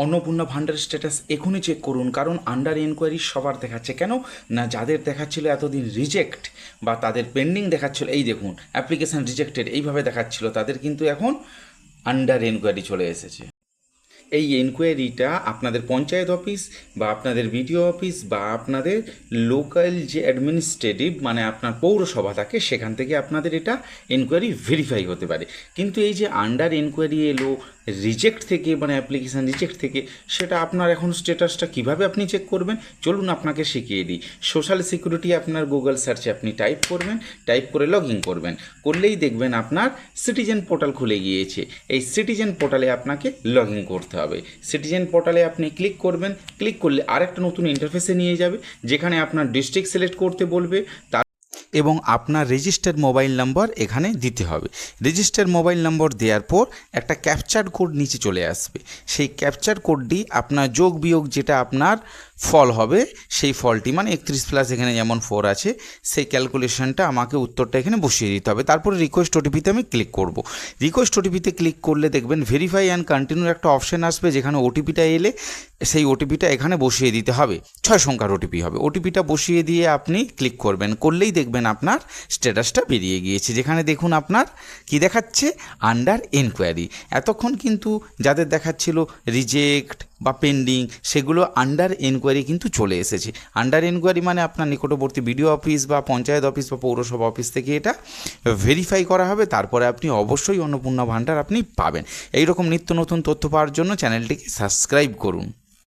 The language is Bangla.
অন্নপূর্ণা ভান্ডার স্ট্যাটাস এখনই চেক করুন, কারণ আন্ডার এনকোয়ারি সবার দেখাচ্ছে। কেন না, যাদের দেখাচ্ছিল এতদিন রিজেক্ট বা তাদের পেন্ডিং দেখাচ্ছিল, এই দেখুন অ্যাপ্লিকেশান রিজেক্টেড এইভাবে দেখাচ্ছিল, তাদের কিন্তু এখন আন্ডার এনকোয়ারি চলে এসেছে। এই এনকোয়ারিটা আপনাদের পঞ্চায়েত অফিস বা আপনাদের বিডিও অফিস বা আপনাদের লোকাল যে অ্যাডমিনিস্ট্রেটিভ মানে আপনার পৌরসভা থাকে, সেখান থেকে আপনাদের এটা এনকোয়ারি ভেরিফাই হতে পারে। কিন্তু এই যে আন্ডার এনকোয়ারি এলো রিজেক্ট থেকে, মানে অ্যাপ্লিকেশান রিজেক্ট থেকে, সেটা আপনার এখন স্ট্যাটাসটা কীভাবে আপনি চেক করবেন চলুন আপনাকে শিখিয়ে দিই। সোশ্যাল সিকিউরিটি আপনার গুগল সার্চে আপনি টাইপ করবেন, টাইপ করে লগ ইন করবেন, করলেই দেখবেন আপনার সিটিজেন পোর্টাল খুলে গিয়েছে। এই সিটিজেন পোর্টালে আপনাকে লগ ইন করতে হবে। সিটিজেন পোর্টালে আপনি ক্লিক করবেন, ক্লিক করলে আরেকটা নতুন ইন্টারফেসে নিয়ে যাবে, যেখানে আপনার ডিস্ট্রিক্ট সিলেক্ট করতে বলবে, এবং আপনার রেজিস্টার্ড মোবাইল নম্বর এখানে দিতে হবে। রেজিস্টার্ড মোবাইল নম্বর দেওয়ার পর একটা ক্যাপচার কোড নিচে চলে আসবে। সেই ক্যাপচার কোডটি আপনার যোগ বিয়োগ যেটা আপনার ফল হবে, সেই ফলটি মানে 31+ এখানে যেমন 4 আছে, সেই ক্যালকুলেশনটা আমাকে উত্তরটা এখানে বসিয়ে দিতে হবে। তারপরে রিকোয়েস্ট ওটিপিতে আমি ক্লিক করব। রিকোয়েস্ট ওটিপিতে ক্লিক করলে দেখবেন ভেরিফাই অ্যান্ড কন্টিনিউ একটা অপশান আসবে, যেখানে ওটিপিটা এলে সেই ওটিপিটা এখানে বসিয়ে দিতে হবে। 6 সংখ্যার ওটিপি হবে। ওটিপিটা বসিয়ে দিয়ে আপনি ক্লিক করবেন, করলেই দেখবেন আপনার স্ট্যাটাসটা বেরিয়ে গিয়েছে, যেখানে দেখুন আপনার কি দেখাচ্ছে, আন্ডার এনকোয়ারি। এতক্ষণ কিন্তু যাদের দেখাচ্ছিল রিজেক্ট বা পেন্ডিং, সেগুলো আন্ডার এনকোয়ারি কিন্তু চলে এসেছে। আন্ডার এনকোয়ারি মানে আপনার নিকটবর্তী বিডিও অফিস বা পঞ্চায়েত অফিস বা পৌরসভা অফিস থেকে এটা ভেরিফাই করা হবে, তারপরে আপনি অবশ্যই অন্নপূর্ণা ভান্ডার আপনি পাবেন। এইরকম নিত্য নতুন তথ্য পাওয়ার জন্য চ্যানেলটিকে সাবস্ক্রাইব করুন।